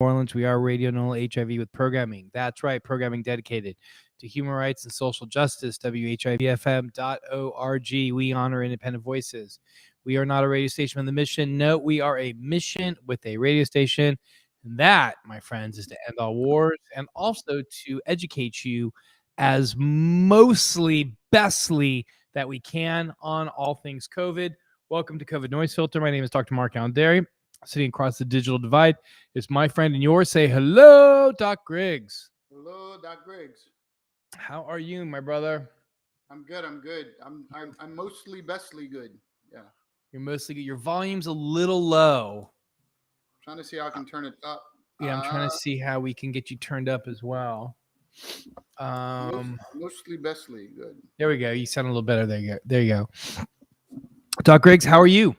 Orleans. We are Radio Null HIV with programming. That's right, programming dedicated to human rights and social justice. WHIVFM.org. We honor independent voices. We are not a radio station with a mission. No, we are a mission with a radio station. And that, my friends, is to end all wars and also to educate you as mostly bestly that we can on all things COVID. Welcome to COVID Noise Filter. My name is Dr. Mark Allen Dery. Sitting across the digital divide is my friend and yours. Say hello, Doc Griggs. Hello, Doc Griggs. How are you, my brother? I'm good. I'm mostly bestly good. Yeah. You're mostly good. Your volume's a little low. I'm trying to see how I can turn it up. Yeah, I'm trying to see how we can get you turned up as well. Mostly bestly good. There we go. You sound a little better. There you go. Doc Griggs, how are you?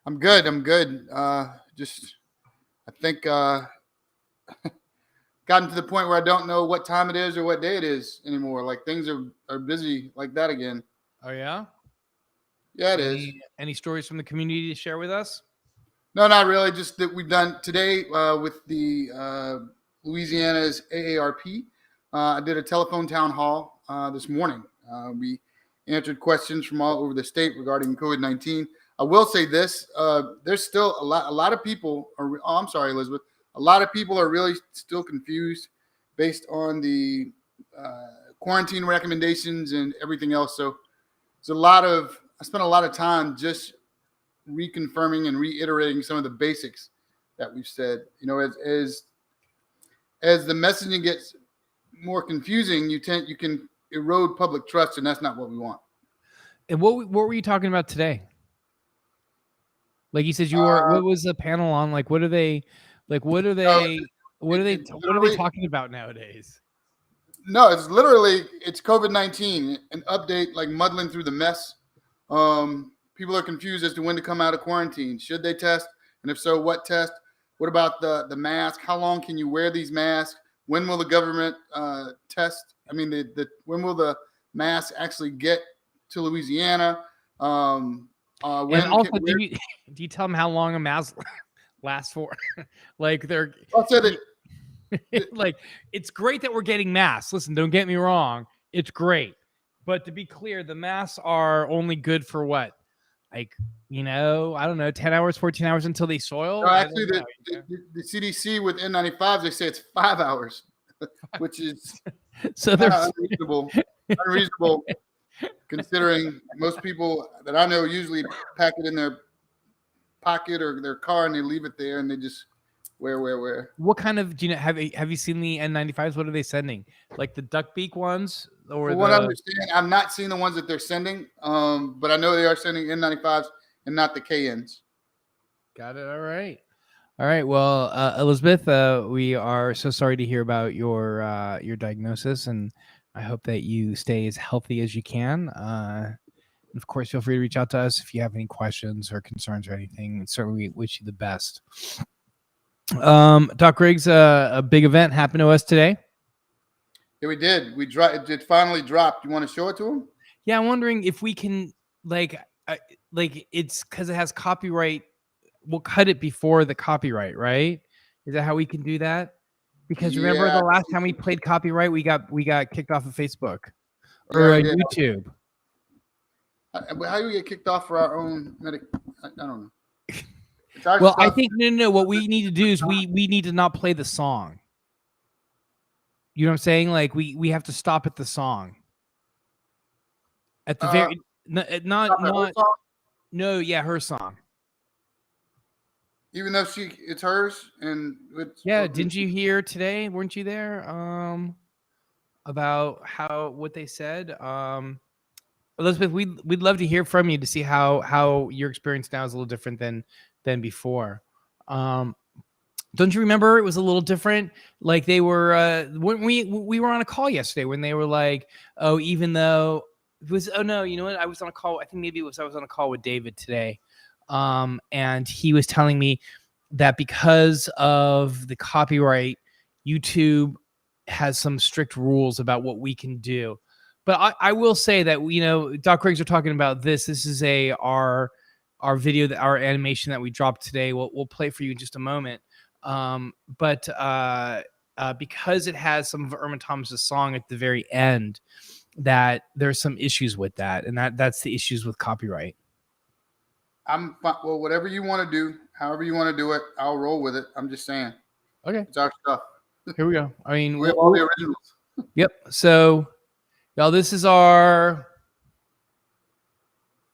I'm good. I think gotten to the point where I don't know what time it is or what day it is anymore. Like things are busy like that again. Oh yeah? Yeah, it is. Any stories from the community to share with us? No, not really. Just that we've done today with the Louisiana's AARP. I did a telephone town hall this morning. We answered questions from all over the state regarding COVID-19. I will say this: there's still a lot of people. I'm sorry, Elizabeth. A lot of people are really still confused based on the quarantine recommendations and everything else. So it's I spent a lot of time just reconfirming and reiterating some of the basics that we've said. You know, as the messaging gets more confusing, you can erode public trust, and that's not what we want. And what were you talking about today? Like you said, you were. What was the panel on? Like, what are they? Like, what are they talking about nowadays? No, it's COVID-19, an update, like muddling through the mess. People are confused as to when to come out of quarantine. Should they test? And if so, what test? What about the mask? How long can you wear these masks? When will the government test? I mean, when will the mask actually get to Louisiana? And also, do you tell them how long a mask lasts for? Like like it's great that we're getting masks. Listen, don't get me wrong, it's great, but to be clear, the masks are only good for what? Like, I don't know, 10 hours, 14 hours until they soil. No, actually, the CDC with N95s, they say it's 5 hours, which is so they're unreasonable. Considering most people that I know usually pack it in their pocket or their car and they leave it there and they just wear. What kind of, do you know, have you seen the N95s? What are they sending? Like the duck beak ones? Or what I understand, I'm not seeing the ones that they're sending, but I know they are sending N95s and not the KNs. Got it. All right. Well, Elizabeth, we are so sorry to hear about your diagnosis, and I hope that you stay as healthy as you can. And of course, feel free to reach out to us if you have any questions or concerns or anything. And certainly, we wish you the best. Doc Griggs, a big event happened to us today. Yeah, we did. It finally dropped. You want to show it to him? Yeah, I'm wondering if we can, like it's because it has copyright. We'll cut it before the copyright, right? Is that how we can do that? Because remember the last time we played copyright, we got kicked off of Facebook or YouTube. How do we get kicked off for our own I don't know. Well, stuff. I think no. What we need to do is we need to not play the song. You know what I'm saying? Like we have to stop at the song. At the very her song. Even though it's hers and didn't you hear today? Weren't you there? About what they said. Elizabeth, we'd love to hear from you to see how your experience now is a little different than before. Don't you remember it was a little different? Like they were when we were on a call yesterday when they were like, oh, even though it was, oh no, you know what? I was on a call. I think maybe I was on a call with David today. And he was telling me that because of the copyright, YouTube has some strict rules about what we can do. But I will say that, Doc Griggs are talking about this. This is our video, our animation that we dropped today. We'll play for you in just a moment. But because it has some of Irma Thomas's song at the very end, that there's some issues with that, and that's the issues with copyright. I'm fine. Well, whatever you want to do, however you want to do it, I'll roll with it. I'm just saying, Okay, it's our stuff. here we go. I mean, We have all the originals. Yep. So, y'all, this is our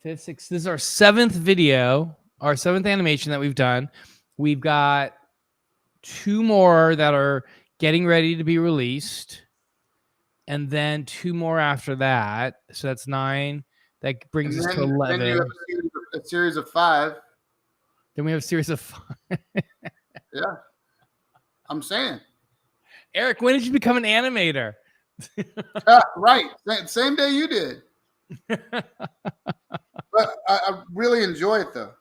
fifth, sixth. This is our seventh video, our seventh animation that we've done. We've got 2 more that are getting ready to be released, and then 2 more after that. So that's 9. That brings us to 11. Then you have a series of 5. Then we have a series of 5. Yeah, I'm saying. Eric, when did you become an animator? Right, same day you did. But I really enjoy it though.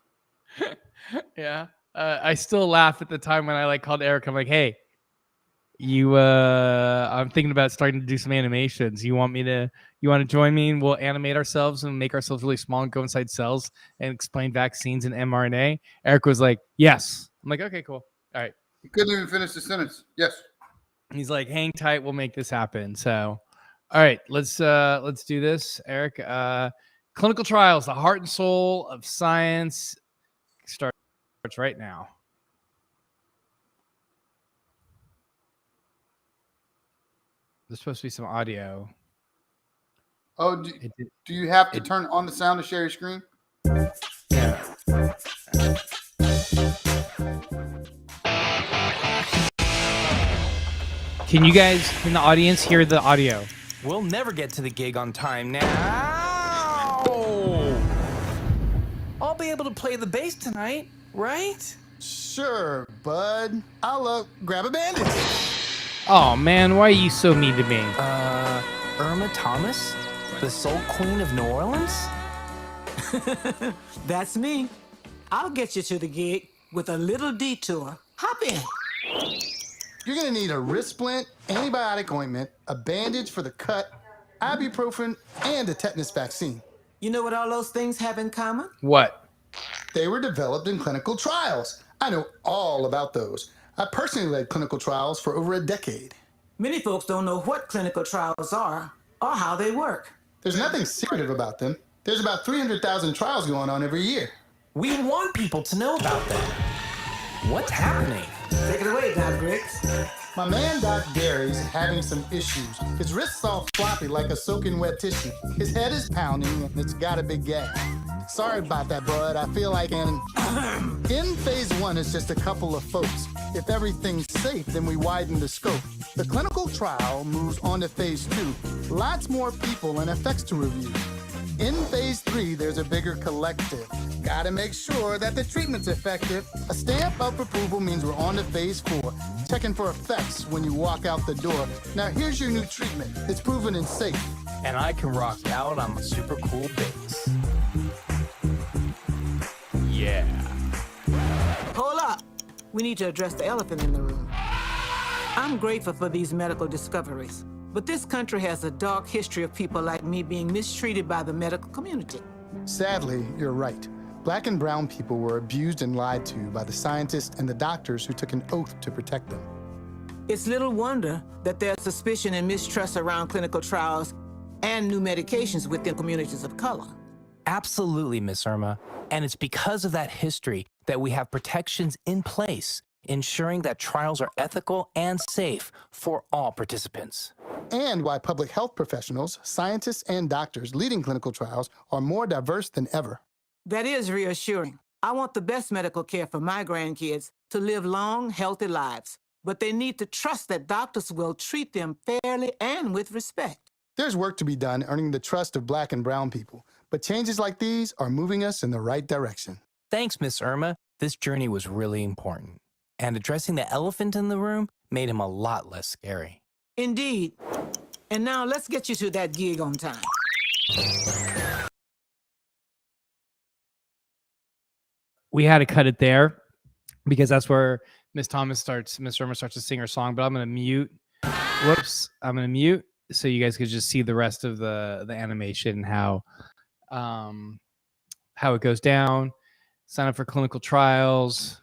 Yeah, I still laugh at the time when I called Eric. I'm like, hey, I'm thinking about starting to do some animations. You want to join me and we'll animate ourselves and make ourselves really small and go inside cells and explain vaccines and mRNA? Eric was like, yes. I'm like, okay, cool. All right. You couldn't even finish the sentence. Yes. He's like, hang tight, we'll make this happen. So, all right, let's do this, Eric. Clinical trials, the heart and soul of science, starts right now. There's supposed to be some audio. Oh, do you have to turn on the sound to share your screen? Yeah. Can you guys in the audience hear the audio? We'll never get to the gig on time now. I'll be able to play the bass tonight, right? Sure, bud. I'll grab a bandage. Oh man, why are you so mean to me? Irma Thomas? The Soul Queen of New Orleans? That's me. I'll get you to the gig with a little detour. Hop in. You're gonna need a wrist splint, antibiotic ointment, a bandage for the cut, ibuprofen, and a tetanus vaccine. You know what all those things have in common? What? They were developed in clinical trials. I know all about those. I personally led clinical trials for over a decade. Many folks don't know what clinical trials are or how they work. There's nothing secretive about them. There's about 300,000 trials going on every year. We want people to know about that. What's happening? Take it away, Doc Griggs. My man Doc Dery's having some issues. His wrist's all floppy like a soaking wet tissue. His head is pounding and it's got a big gap. Sorry about that, bud. I feel like in phase 1 is just a couple of folks. If everything's safe, then we widen the scope. The clinical trial moves on to phase 2. Lots more people and effects to review. In phase 3, there's a bigger collective. Gotta make sure that the treatment's effective. A stamp of approval means we're on to phase 4. Checking for effects when you walk out the door. Now here's your new treatment. It's proven and safe. And I can rock out on my super cool bass. Yeah. Hold up. We need to address the elephant in the room. I'm grateful for these medical discoveries, but this country has a dark history of people like me being mistreated by the medical community. Sadly, you're right. Black and brown people were abused and lied to by the scientists and the doctors who took an oath to protect them. It's little wonder that there's suspicion and mistrust around clinical trials and new medications within communities of color. Absolutely, Miss Irma. And it's because of that history that we have protections in place, ensuring that trials are ethical and safe for all participants. And why public health professionals, scientists, and doctors leading clinical trials are more diverse than ever. That is reassuring. I want the best medical care for my grandkids to live long, healthy lives, but they need to trust that doctors will treat them fairly and with respect. There's work to be done earning the trust of Black and brown people, but changes like these are moving us in the right direction. Thanks, Miss Irma. This journey was really important. And addressing the elephant in the room made him a lot less scary. Indeed. And now let's get you to that gig on time. We had to cut it there because that's where Miss Irma starts to sing her song, but I'm going to mute. Whoops. I'm going to mute so you guys could just see the rest of the animation, how it goes down. Sign up for clinical trials.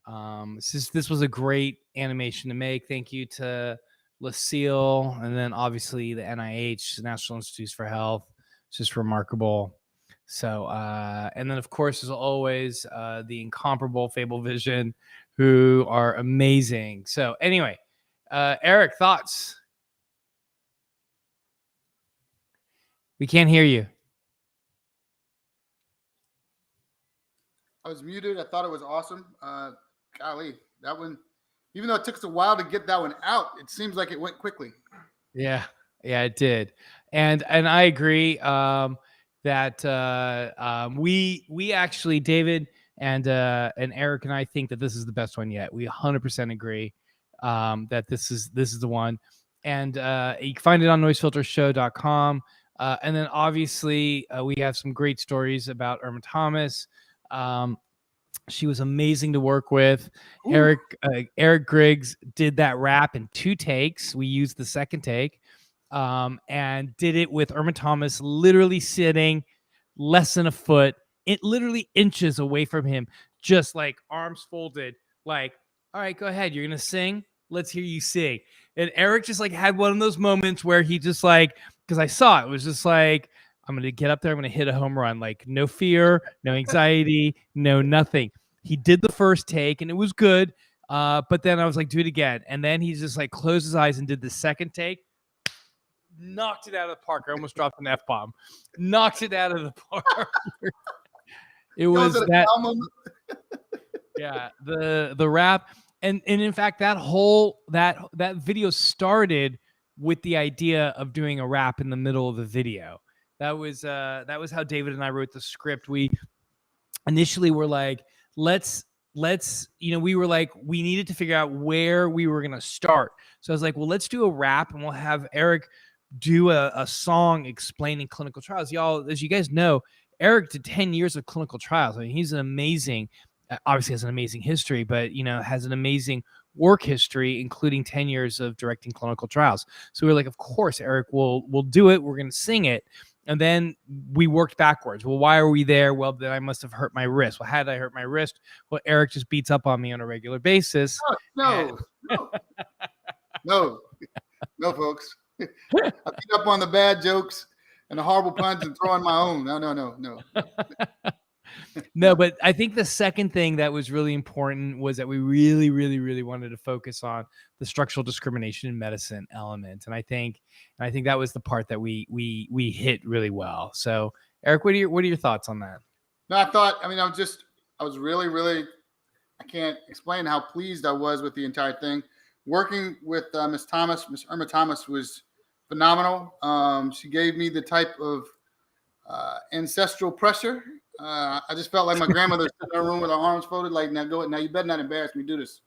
This was a great animation to make. Thank you to Lucille, and then obviously the NIH, the National Institutes for Health. It's just remarkable. So, and then of course, as always, the incomparable Fable Vision, who are amazing. So, anyway, Eric, thoughts? We can't hear you. I was muted. I thought it was awesome. Golly, that one, even though it took us a while to get that one out, it seems like it went quickly. Yeah, it did, and I agree that we actually, David and Eric and I think that this is the best one yet. We 100% agree that this is the one, and you can find it on NoiseFilterShow.com, and then obviously we have some great stories about Irma Thomas. She was amazing to work with. Ooh. Eric Griggs did that rap in 2 takes. We used the second take, and did it with Irma Thomas literally sitting less than a foot, literally inches away from him, just like arms folded, like, all right, go ahead. You're going to sing. Let's hear you sing. And Eric just like had one of those moments where he just like, because I saw it was just like, I'm going to get up there. I'm going to hit a home run. Like no fear, no anxiety, no nothing. He did the first take and it was good. But then I was like, do it again. And then he just like closed his eyes and did the second take. Knocked it out of the park. I almost dropped an F-bomb. Knocked it out of the park. It was that. Yeah, the rap. And in fact, that whole that video started with the idea of doing a rap in the middle of the video. That was how David and I wrote the script. We initially were like, let's we were like, we needed to figure out where we were going to start. So I was like, well, let's do a rap and we'll have Eric do a song explaining clinical trials. Y'all, as you guys know, Eric did 10 years of clinical trials. I mean, he's an amazing, obviously has an amazing history, but, has an amazing work history, including 10 years of directing clinical trials. So we were like, of course, Eric, we'll do it. We're going to sing it. And then we worked backwards. Well, why are we there? Well, then I must have hurt my wrist. Well, how did I hurt my wrist? Well, Eric just beats up on me on a regular basis. No, folks. I beat up on the bad jokes and the horrible puns and throwing my own. No. No, but I think the second thing that was really important was that we really, really, really wanted to focus on the structural discrimination in medicine element, and I think that was the part that we hit really well. So, Eric, what are your thoughts on that? No, I was really, really, I can't explain how pleased I was with the entire thing. Working with Miss Irma Thomas was phenomenal. She gave me the type of ancestral pressure. I just felt like my grandmother sitting in her room with her arms folded, like, now you better not embarrass me. Do this.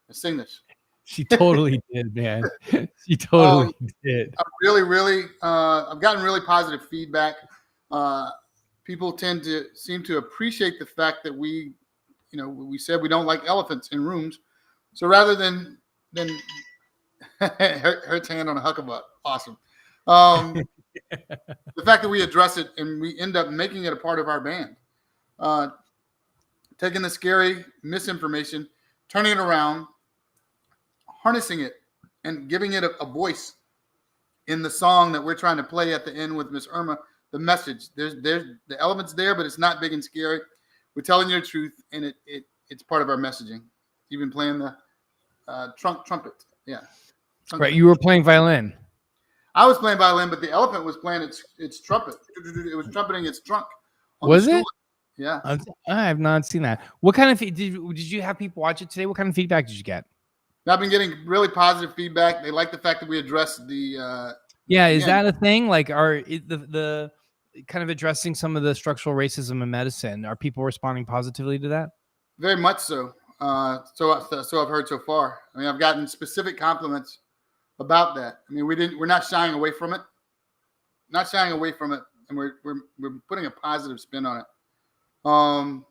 Let's sing this. She totally did, man. She totally did. I'm really, I've gotten really positive feedback. People seem to appreciate the fact that we said we don't like elephants in rooms. So rather than her hand on a huckabuck, awesome. The fact that we address it and we end up making it a part of our band, taking the scary misinformation, turning it around, harnessing it, and giving it a voice in the song that we're trying to play at the end with Miss Irma. The message, there's the element's there, but it's not big and scary. We're telling you the truth, and it's part of our messaging. Even playing the trumpet, yeah. Right, you were playing violin. I was playing violin, but the elephant was playing its trumpet. It was trumpeting its trunk. Was it? Yeah. I have not seen that. What kind of did you have people watch it today? What kind of feedback did you get? I've been getting really positive feedback. They like the fact that we addressed the. Is that a thing? Like, are the kind of addressing some of the structural racism in medicine? Are people responding positively to that? Very much so. So I've heard so far. I mean, I've gotten specific compliments about that. I mean, we're not shying away from it. And we're putting a positive spin on it. I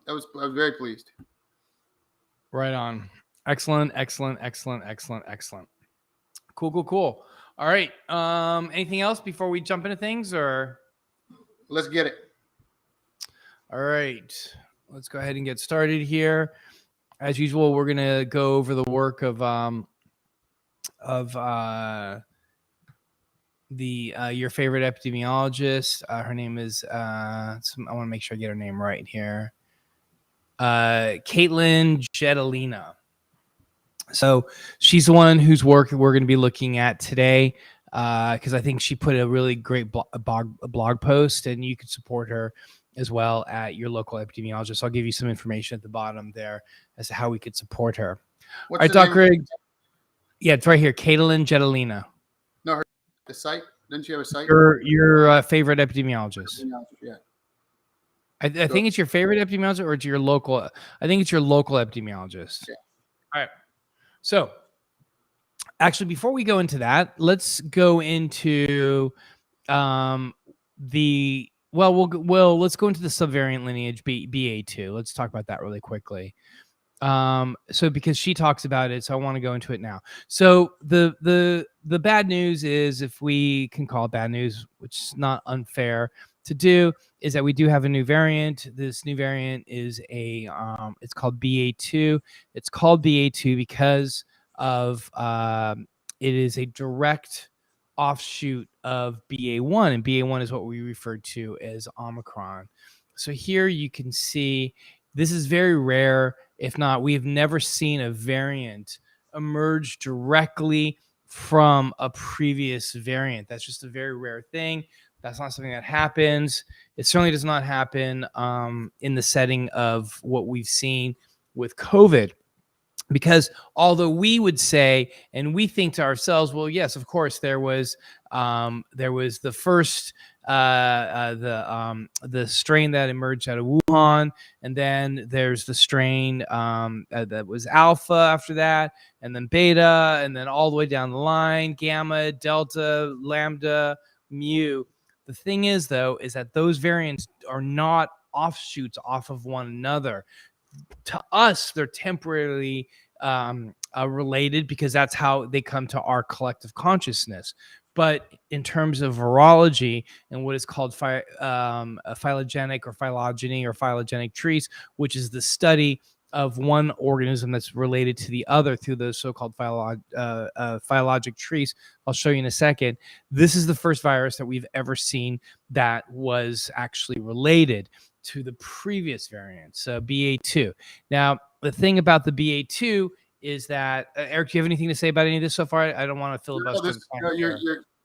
was very pleased. Right on. Excellent. Cool. All right. Anything else before we jump into things, or? Let's get it. All right. Let's go ahead and get started here. as usual, we're gonna go over the work of your favorite epidemiologist. Her name is I want to make sure I get her name right here. Caitlin Jetelina. So she's the one whose work we're going to be looking at today, because I think she put a really great blog post, and you could support her as well at your local epidemiologist. I'll give you some information at the bottom there as to how we could support her. What's All right, the Doc name? Griggs. Yeah, it's right here. Caitlin Jetelina. No, the site. Didn't she have a site? Your favorite epidemiologist. Yeah. I think it's your favorite epidemiologist, or it's your local. I think it's your local epidemiologist. Yeah. All right. So, actually, before we go into that, let's go into let's go into the subvariant lineage BA2. Let's talk about that really quickly. So because she talks about it, so I want to go into it now. So the bad news is, if we can call it bad news, which is not unfair to do, is that we do have a new variant. This new variant is it's called BA2. It's called BA2 because of it is a direct offshoot of BA1, and BA1 is what we refer to as Omicron. So here you can see this is very rare. If not, we have never seen a variant emerge directly from a previous variant. That's just a very rare thing. That's not something that happens. It certainly does not happen in the setting of what we've seen with COVID. Because although we would say, and we think to ourselves, well, yes, of course, there was the first the strain that emerged out of Wuhan, and then there's the strain that was alpha after that, and then beta, and then all the way down the line, gamma, delta, lambda, mu. The thing is, though, is that those variants are not offshoots off of one another. To us, they're temporarily related because that's how they come to our collective consciousness. But in terms of virology and what is called phylogenetic or phylogeny or phylogenetic trees, which is the study of one organism that's related to the other through those so-called phylogenetic trees, I'll show you in a second. This is the first virus that we've ever seen that was actually related to the previous variants, BA2. Now, the thing about the BA2 is that, Eric, do you have anything to say about any of this so far? I don't want to filibuster.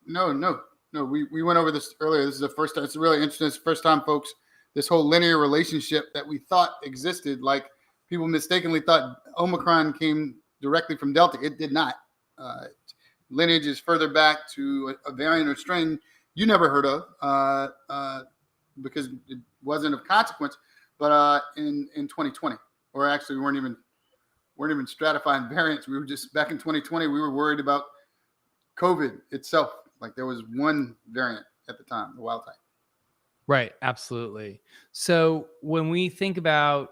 No. We went over this earlier. This is the first time. It's really interesting. It's the first time, folks, this whole linear relationship that we thought existed, like people mistakenly thought Omicron came directly from Delta. It did not. Lineage is further back to a variant or strain you never heard of because it wasn't of consequence. But in 2020, or actually we weren't even stratifying variants. We were just back in 2020. We were worried about COVID itself. Like there was one variant at the time, the wild type. Right. Absolutely. So when we think about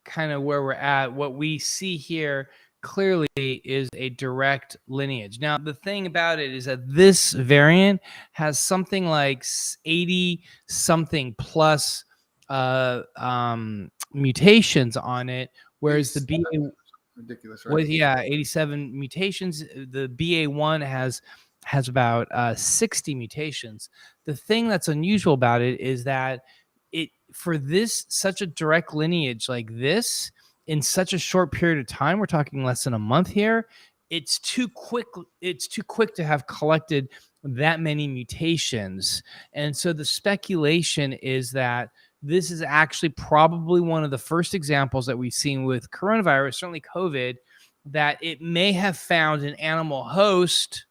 kind of where we're at, what we see here clearly is a direct lineage. Now, the thing about it is that this variant has something like 80 something plus mutations on it, whereas the BA ridiculous, right? 87 mutations. The BA1 has about 60 mutations. The thing that's unusual about it is that for such a direct lineage like this, in such a short period of time, we're talking less than a month here, it's too quick to have collected that many mutations. And so the speculation is that this is actually probably one of the first examples that we've seen with coronavirus, certainly COVID, that it may have found an animal host,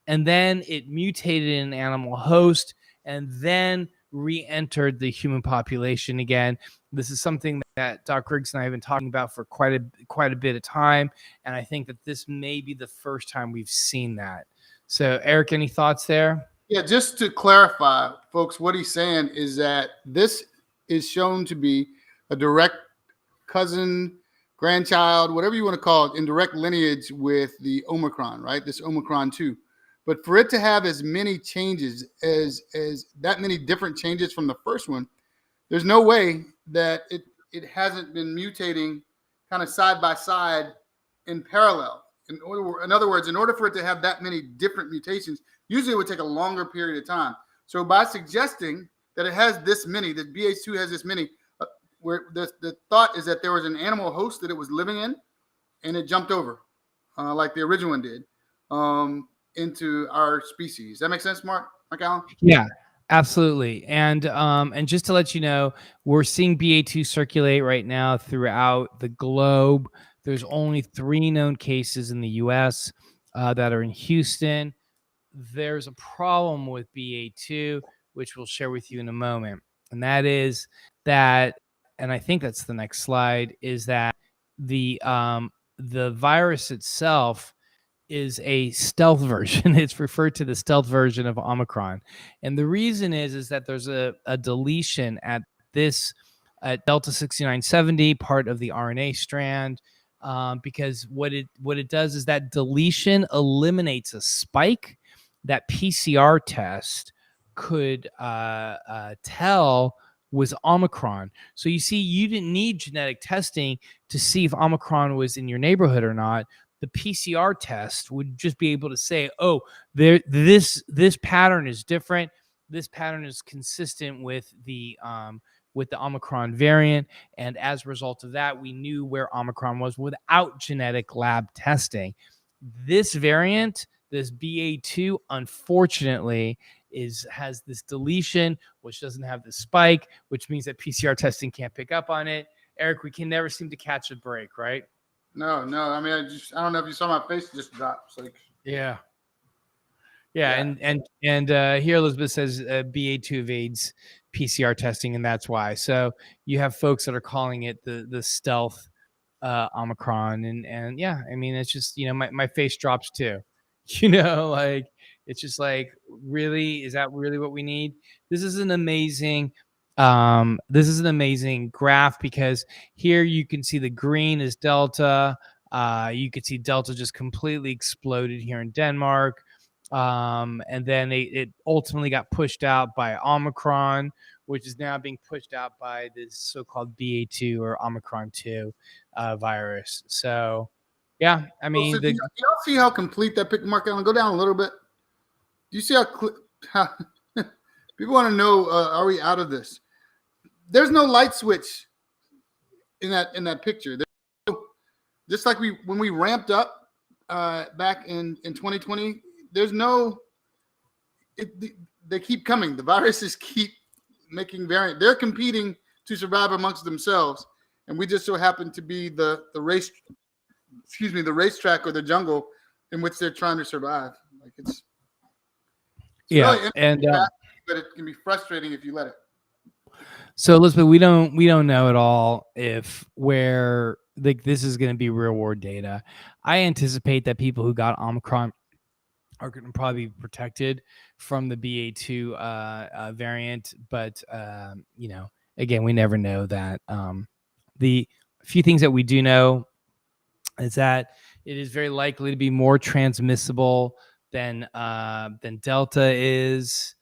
and then it mutated in an animal host, and then re-entered the human population again. This is something that Doc Griggs and I have been talking about for quite a bit of time, and I think that this may be the first time we've seen that. So, Eric, any thoughts there? Yeah, just to clarify, folks, what he's saying is that this is shown to be a direct cousin, grandchild, whatever you want to call it, in direct lineage with the Omicron, right? This Omicron 2. But for it to have as many changes as that many different changes from the first one, there's no way that it hasn't been mutating kind of side by side in parallel. In other words, in order for it to have that many different mutations, usually it would take a longer period of time. So by suggesting that it has this many, that BA2 has this many, where the thought is that there was an animal host that it was living in, and it jumped over, like the original one did, into our species. That makes sense, Mark Allen? Yeah, absolutely. And just to let you know, we're seeing BA2 circulate right now throughout the globe. There's only 3 known cases in the U.S. That are in Houston. There's a problem with BA2, which we'll share with you in a moment. And that is that, and I think that's the next slide, is that the virus itself is a stealth version. It's referred to the stealth version of Omicron. And the reason is that there's a deletion at Delta 6970, part of the RNA strand, because what it does is that deletion eliminates a spike that PCR test could tell was Omicron. So you see, you didn't need genetic testing to see if Omicron was in your neighborhood or not. The PCR test would just be able to say, oh, this pattern is different. This pattern is consistent with the Omicron variant. And as a result of that, we knew where Omicron was without genetic lab testing. This variant, this BA2, unfortunately, has this deletion, which doesn't have the spike, which means that PCR testing can't pick up on it. Eric, we can never seem to catch a break, right? No. I mean, I don't know if you saw my face just drop. It's like, yeah. And here Elizabeth says BA2 evades PCR testing, and that's why. So you have folks that are calling it the stealth Omicron, and yeah, I mean, it's just, my face drops too. Like, it's just like, really, is that really what we need? This is an amazing graph, because here you can see the green is Delta. You can see Delta just completely exploded here in Denmark. And then it ultimately got pushed out by Omicron, which is now being pushed out by this so-called BA2 or Omicron 2 virus. So, yeah, I mean, do y'all see how complete that picture, Mark Allen? Go down a little bit. Do you see how people want to know, are we out of this? There's no light switch in that picture. Just like when we ramped up back in 2020, there's no. They keep coming. The viruses keep making variant. They're competing to survive amongst themselves, and we just so happen to be the racetrack or the jungle in which they're trying to survive. Like it's yeah, really and but it can be frustrating if you let it. So Elizabeth, we don't know at all if this is going to be real world data. I anticipate that people who got Omicron are going to probably be protected from the BA2 variant, but again, we never know that. The few things that we do know is that it is very likely to be more transmissible than Delta is.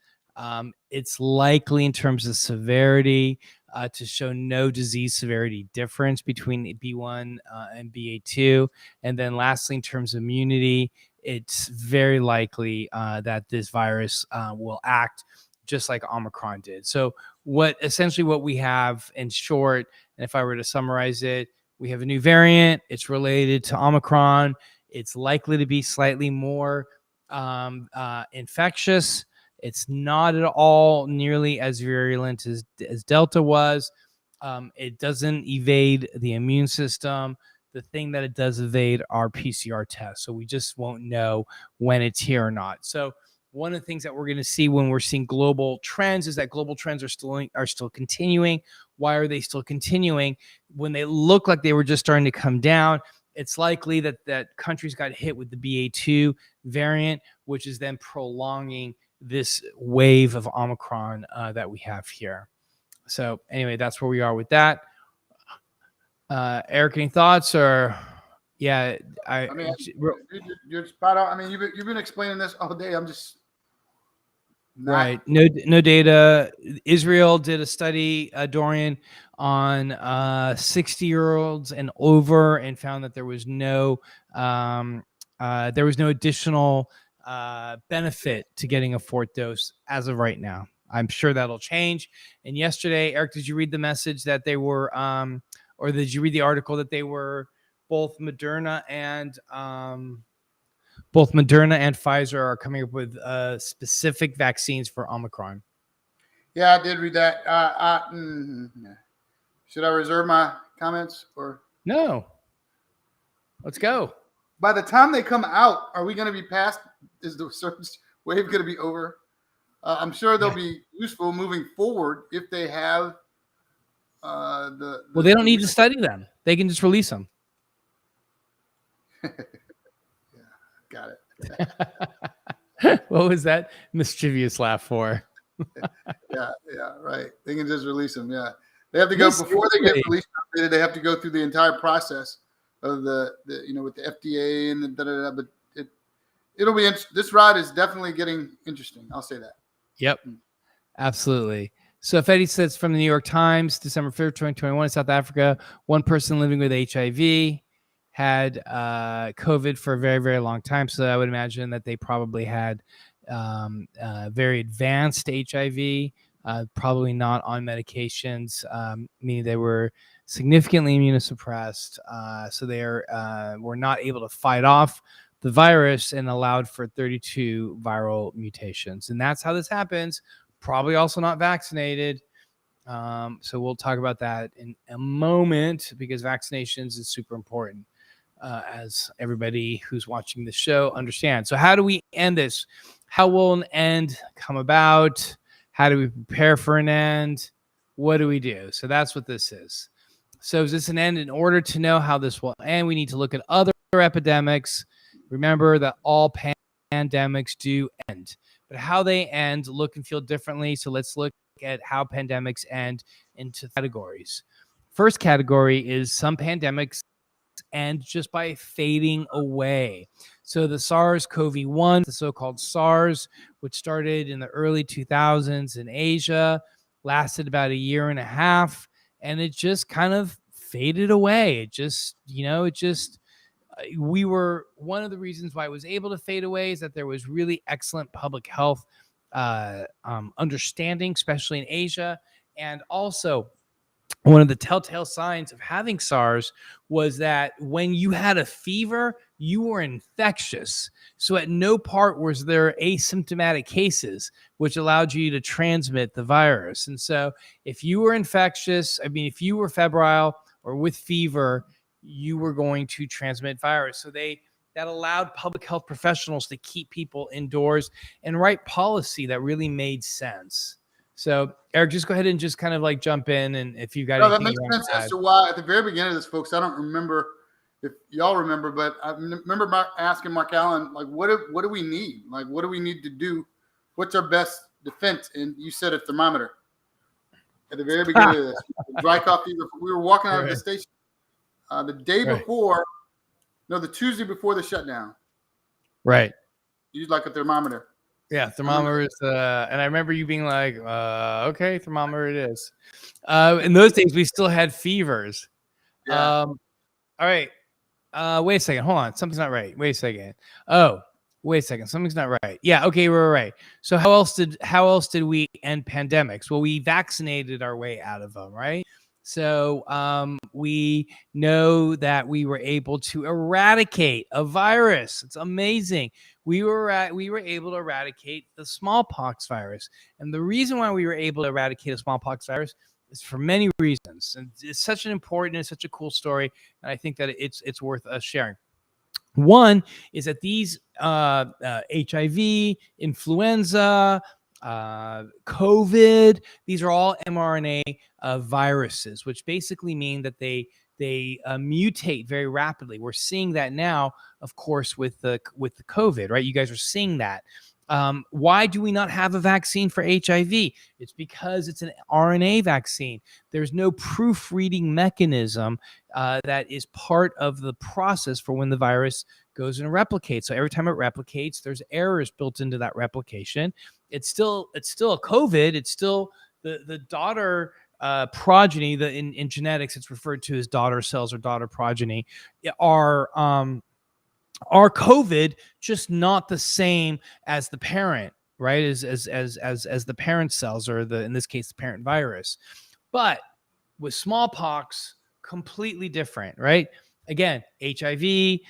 It's likely in terms of severity to show no disease severity difference between B1 and BA2. And then lastly, in terms of immunity, it's very likely that this virus will act just like Omicron did. So what we have in short, and if I were to summarize it, we have a new variant. It's related to Omicron. It's likely to be slightly more infectious. It's not at all nearly as virulent as Delta was. It doesn't evade the immune system. The thing that it does evade are PCR tests. So we just won't know when it's here or not. So one of the things that we're going to see when we're seeing global trends is that global trends are still continuing. Why are they still continuing? When they look like they were just starting to come down, it's likely that countries got hit with the BA2 variant, which is then prolonging this wave of Omicron that we have here. So anyway, that's where we are with that. Eric, any thoughts? Or yeah, you're spot on. I mean, you've been explaining this all day. I'm just Right. No data. Israel did a study, Dorian, on 60-year-olds and over, and found that there was no additional benefit to getting a fourth dose as of right now. I'm sure that'll change. And yesterday, Eric, did you read the message that they were, or did you read the article that they were both Moderna and Pfizer are coming up with specific vaccines for Omicron? Yeah, I did read that. Should I reserve my comments or No. Let's go. by the time they come out, are we going to be past? Is the first wave going to be over? I'm sure they'll be useful moving forward if they have the. Well, they don't need to study them. They can just release them. Got it. What was that mischievous laugh for? Yeah, right. They can just release them. Yeah, they have to go before they get released. They have to go through the entire process of the with the FDA and the But it'll be this ride is definitely getting interesting. I'll say that. Yep, absolutely. So Fetty says from the New York Times, December 5th, 2021, in South Africa, one person living with HIV had COVID for a very, very long time. So I would imagine that they probably had very advanced HIV, probably not on medications, meaning they were significantly immunosuppressed. So they were not able to fight off the virus and allowed for 32 viral mutations. And that's how this happens. Probably also not vaccinated. So we'll talk about that in a moment because vaccinations is super important. As everybody who's watching the show understands. So how do we end this? How will an end come about? How do we prepare for an end? What do we do? So that's what this is. So is this an end? In order to know how this will end, we need to look at other epidemics. Remember that all pandemics do end, but how they end look and feel differently. So let's look at how pandemics end into categories. First category is some pandemics end just by fading away. So the SARS-CoV-1, the so-called SARS, which started in the early 2000s in Asia, lasted about a year and a half, and it just kind of faded away. We were, one of the reasons why it was able to fade away is that there was really excellent public health understanding, especially in Asia. And also, one of the telltale signs of having SARS was that when you had a fever, you were infectious. So at no part was there asymptomatic cases, which allowed you to transmit the virus. And so if you were infectious, if you were febrile or with fever, you were going to transmit virus. So that allowed public health professionals to keep people indoors and write policy that really made sense. So, Eric, just go ahead and just kind of like jump in, and if you got anything that makes sense as to why at the very beginning of this, folks. I don't remember if y'all remember, but I remember asking Mark Allen, like, what do we need? Like, what do we need to do? What's our best defense? And you said a thermometer at the very beginning of this. Dry cough fever. We were walking out of the station the day before, the Tuesday before the shutdown. Right. Used like a thermometer. Yeah, thermometers. And I remember you being like, okay, thermometer it is. In those days, we still had fevers. Yeah. All right. Wait a second. Hold on. Something's not right. Wait a second. Oh, wait a second. Something's not right. Yeah. Okay. We're right. So how else did we end pandemics? Well, we vaccinated our way out of them, right? So we know that we were able to eradicate a virus. It's amazing. We were able to eradicate the smallpox virus. And the reason why we were able to eradicate a smallpox virus is for many reasons. And it's such an important and such a cool story. And I think that it's worth us sharing. One is that these HIV, influenza, COVID, these are all mRNA viruses, which basically mean that they mutate very rapidly. We're seeing that now, of course, with the COVID, right? You guys are seeing that. Why do we not have a vaccine for HIV? It's because it's an RNA vaccine. There's no proofreading mechanism that is part of the process for when the virus goes and replicates. So every time it replicates, there's errors built into that replication. it's still a COVID. It's still the daughter progeny. In genetics, it's referred to as daughter cells or daughter progeny. Are COVID, just not the same as the parent, right? As the parent cells, or in this case, the parent virus. But with smallpox, completely different, right? Again, HIV,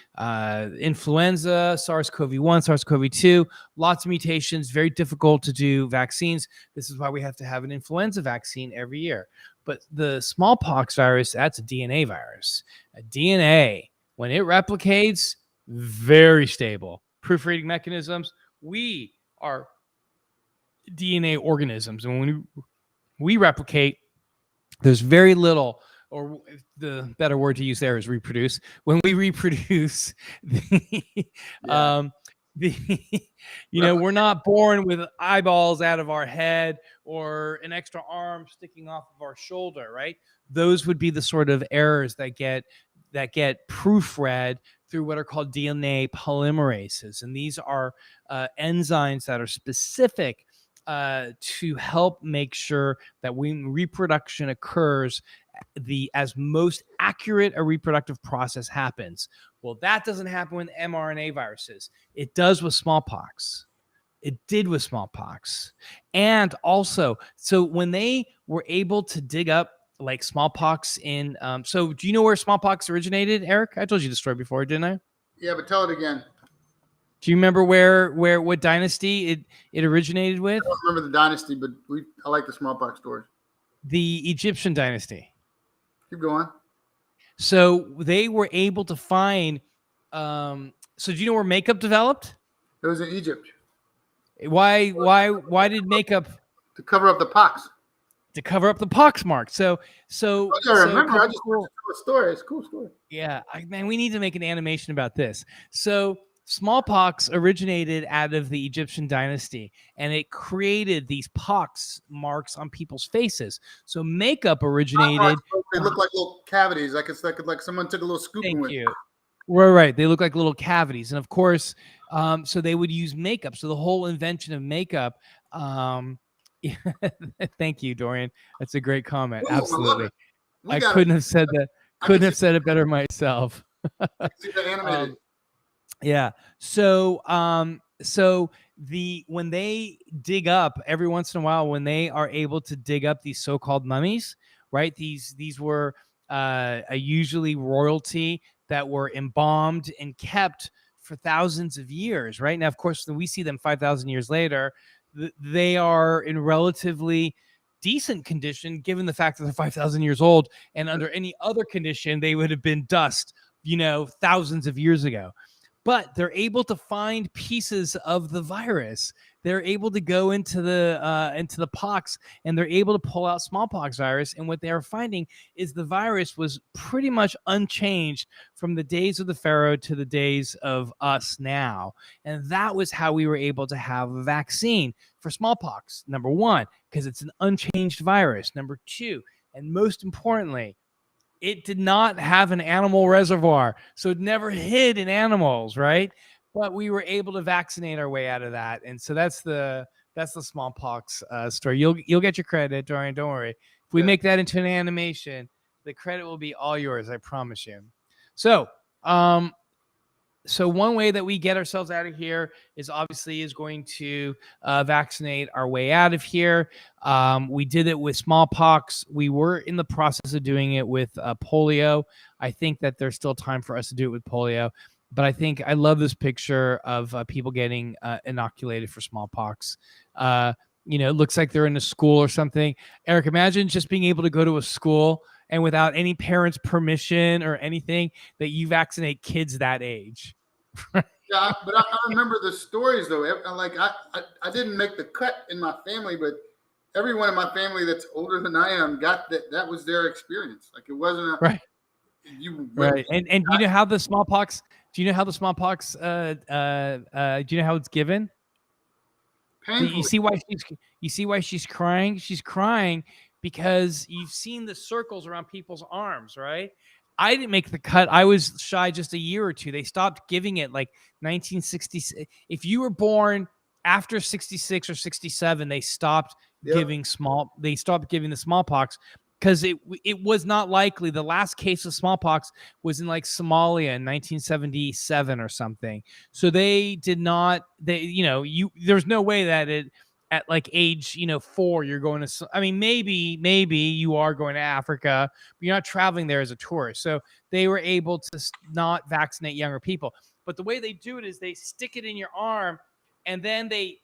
influenza, SARS-CoV-1, SARS-CoV-2, lots of mutations, very difficult to do vaccines. This is why we have to have an influenza vaccine every year. But the smallpox virus, that's a DNA virus. A DNA, when it replicates, very stable. Proofreading mechanisms, we are DNA organisms. And when we replicate, there's very little, or the better word to use there is reproduce. When we reproduce, we're not born with eyeballs out of our head or an extra arm sticking off of our shoulder, right? Those would be the sort of errors that get proofread through what are called DNA polymerases. And these are enzymes that are specific to help make sure that when reproduction occurs, as most accurate a reproductive process happens. Well, that doesn't happen with mRNA viruses. It does with smallpox. It did with smallpox. And also, so when they were able to dig up like smallpox in, so do you know where smallpox originated, Eric? I told you the story before, didn't I? Yeah, but tell it again. Do you remember what dynasty it originated with? I don't remember the dynasty, but I like the smallpox stories. The Egyptian dynasty. Keep going. So they were able to find. So do you know where makeup developed? It was in Egypt. Why did makeup? To cover up the pox. To cover up the pox mark. So I remember. I just told a story. It's a cool story. Yeah, man, we need to make an animation about this. So smallpox originated out of the Egyptian dynasty, and it created these pox marks on people's faces. So makeup originated. They look like little cavities, like it's like someone took a little scoop. Thank you. Right. They look like little cavities, and of course, so they would use makeup. So the whole invention of makeup. Thank you, Dorian. That's a great comment. Ooh, absolutely. I couldn't have said that. Couldn't have said it better myself. See the animated. Yeah. So when they dig up every once in a while, when they are able to dig up these so-called mummies, right? These were usually royalty that were embalmed and kept for thousands of years, right? Now, of course, when we see them 5,000 years later, they are in relatively decent condition, given the fact that they're 5,000 years old, and under any other condition, they would have been dust, thousands of years ago. But they're able to find pieces of the virus. They're able to go into the pox, and they're able to pull out smallpox virus. And what they are finding is the virus was pretty much unchanged from the days of the Pharaoh to the days of us now. And that was how we were able to have a vaccine for smallpox. Number one, because it's an unchanged virus. Number two, and most importantly, it did not have an animal reservoir, so it never hid in animals, right? But we were able to vaccinate our way out of that, and so that's the smallpox story. You'll get your credit, Dorian. Don't worry. If we make that into an animation, the credit will be all yours. I promise you. So, so one way that we get ourselves out of here is going to vaccinate our way out of here. We did it with smallpox. We were in the process of doing it with polio. I think that there's still time for us to do it with polio. But I love this picture of people getting inoculated for smallpox. It looks like they're in a school or something. Eric, imagine just being able to go to a school and without any parents' permission or anything, that you vaccinate kids that age. Yeah, but I remember the stories though. Like I didn't make the cut in my family, but everyone in my family that's older than I am got that. That was their experience. Like it wasn't a right. Right. And do you know how the smallpox? Do you know how the smallpox? Do you know how it's given? Painfully. You see why she's crying? She's crying because you've seen the circles around people's arms, right? I didn't make the cut. I was shy just a year or two. They stopped giving it like 1960. If you were born after 66 or 67, they stopped Yep. giving the smallpox because it was not likely. The last case of smallpox was in like Somalia in 1977 or something. So they did not, there's no way that at like age, 4, you're going to, I mean, maybe you are going to Africa, but you're not traveling there as a tourist. So they were able to not vaccinate younger people. But the way they do it is they stick it in your arm, and then they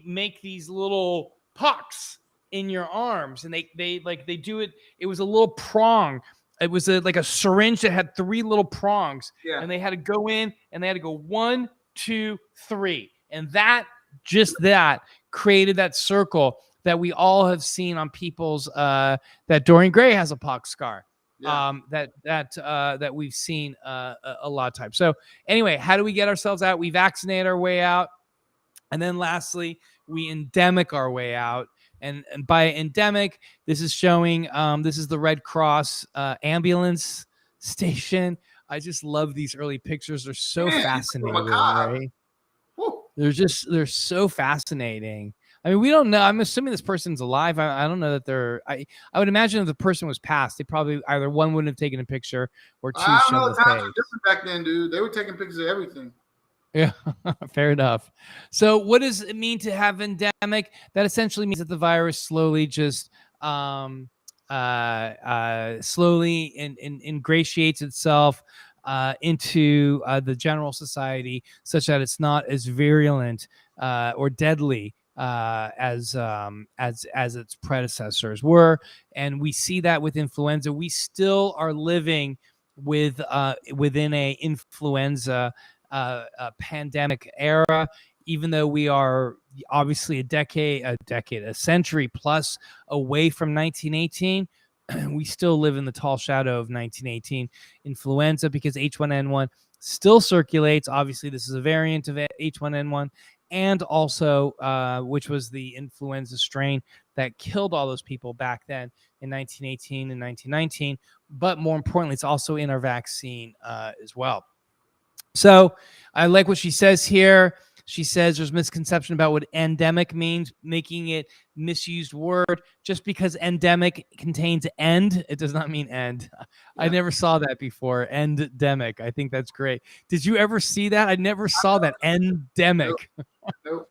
make these little pucks in your arms, and they do it. It was a little prong. It was like a syringe that had 3 little prongs, Yeah. and they had to go in, and they had to go 1, 2, 3, and that created that circle that we all have seen on people's that Dorian Gray has a pox scar. Yeah. That we've seen a lot of times. So anyway, how do we get ourselves out? We vaccinate our way out. And then lastly, we endemic our way out. And by endemic, this is showing, this is the Red Cross ambulance station. I just love these early pictures. They're so fascinating, right? Woo. They're so fascinating. I mean, we don't know. I'm assuming this person's alive. I don't know that they're. I would imagine if the person was passed, they probably either one wouldn't have taken a picture or two I don't shown know. the Times were face. different back then, dude. They were taking pictures of everything. Yeah, fair enough. So what does it mean to have endemic? That essentially means that the virus slowly just slowly ingratiates itself into the general society, such that it's not as virulent or deadly as its predecessors were. And we see that with influenza. We still are living with within a influenza pandemic era, even though we are obviously a century plus away from 1918. We still live in the tall shadow of 1918 influenza because H1N1 still circulates. Obviously, this is a variant of H1N1, and also which was the influenza strain that killed all those people back then in 1918 and 1919. But more importantly, it's also in our vaccine as well. So I like what she says here. She says there's misconception about what endemic means, making it misused word. Just because endemic contains end, it does not mean end. Yeah. I never saw that before. Endemic. I think that's great. Did you ever see that? I never saw that. Endemic. Nope.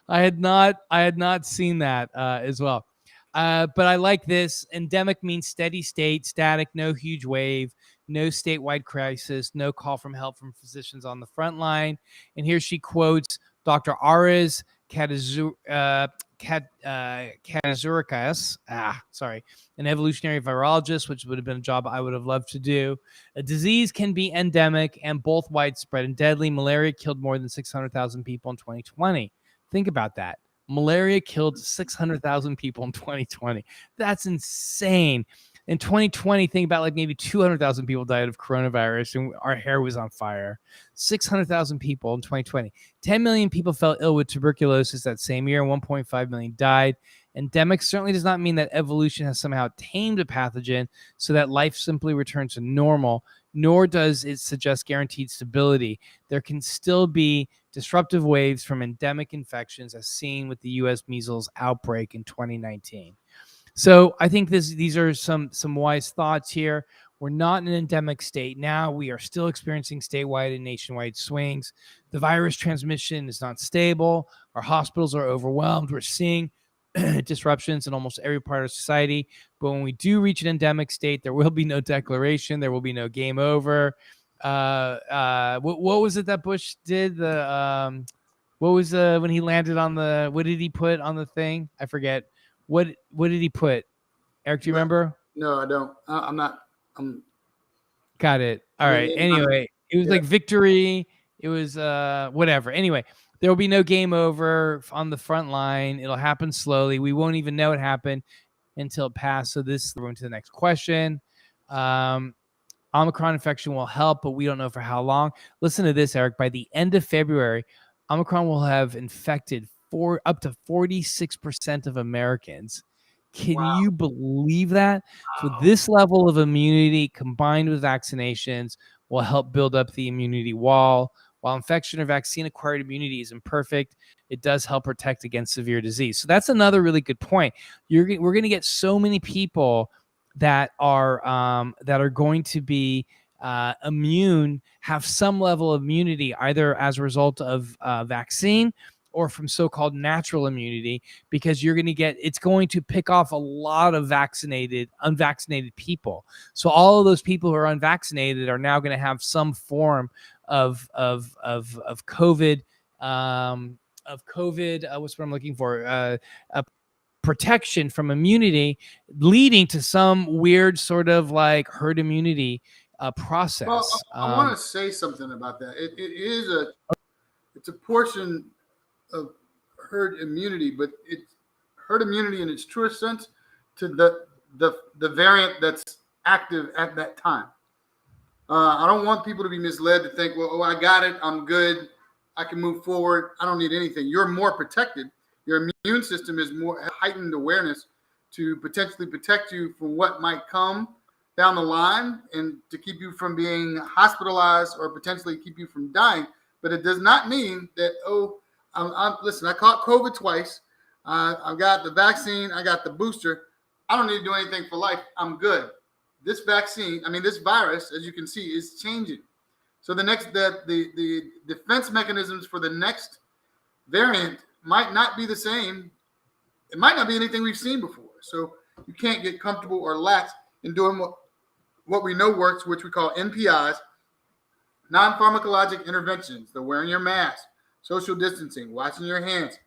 I had not seen that as well. But I like this. Endemic means steady state, static, no huge wave, no statewide crisis, no call from help from physicians on the front line. And here she quotes Dr. Ares Katazurikas, an evolutionary virologist, which would have been a job I would have loved to do. A disease can be endemic and both widespread and deadly. Malaria killed more than 600,000 people in 2020. Think about that. Malaria killed 600,000 people in 2020. That's insane. In 2020, think about like maybe 200,000 people died of coronavirus and our hair was on fire. 600,000 people in 2020. 10 million people fell ill with tuberculosis that same year. 1.5 million died. Endemic certainly does not mean that evolution has somehow tamed a pathogen so that life simply returns to normal, nor does it suggest guaranteed stability. There can still be disruptive waves from endemic infections as seen with the U.S. measles outbreak in 2019. So I think these are some wise thoughts here. We're not in an endemic state now. We are still experiencing statewide and nationwide swings. The virus transmission is not stable. Our hospitals are overwhelmed. We're seeing disruptions in almost every part of society. But when we do reach an endemic state, there will be no declaration. There will be no game over. What was it that Bush did? What was when he landed on the? What did he put on the thing? I forget. What did he put? Eric, do you remember? No, I don't. I'm not. Got it. All right. Anyway, it was like victory. It was whatever. Anyway, there will be no game over on the front line. It'll happen slowly. We won't even know it happened until it passed. So we're going to the next question. Omicron infection will help, but we don't know for how long. Listen to this, Eric. By the end of February, Omicron will have infected up to 46% of Americans. Can you believe that? So this level of immunity combined with vaccinations will help build up the immunity wall while infection or vaccine-acquired immunity is imperfect, it does help protect against severe disease. So that's another really good point. We're going to get so many people that are going to be immune, have some level of immunity, either as a result of vaccine or from so-called natural immunity, because it's going to pick off a lot of unvaccinated people. So all of those people who are unvaccinated are now going to have some form of COVID, what's what I'm looking for, a protection from immunity, leading to some weird sort of like herd immunity process. Well, I want to say something about that. It's a portion of herd immunity, but it's herd immunity in its truest sense to the variant that's active at that time. I don't want people to be misled to think, well, I got it, I'm good, I can move forward, I don't need anything. You're more protected. Your immune system is more heightened awareness to potentially protect you from what might come down the line and to keep you from being hospitalized or potentially keep you from dying. But it does not mean that, listen, I caught COVID twice. I've got the vaccine. I got the booster. I don't need to do anything for life. I'm good. This virus, as you can see, is changing. So the defense mechanisms for the next variant might not be the same. It might not be anything we've seen before. So you can't get comfortable or lax in doing what we know works, which we call NPIs, non-pharmacologic interventions. So wearing your mask, social distancing, washing your hands.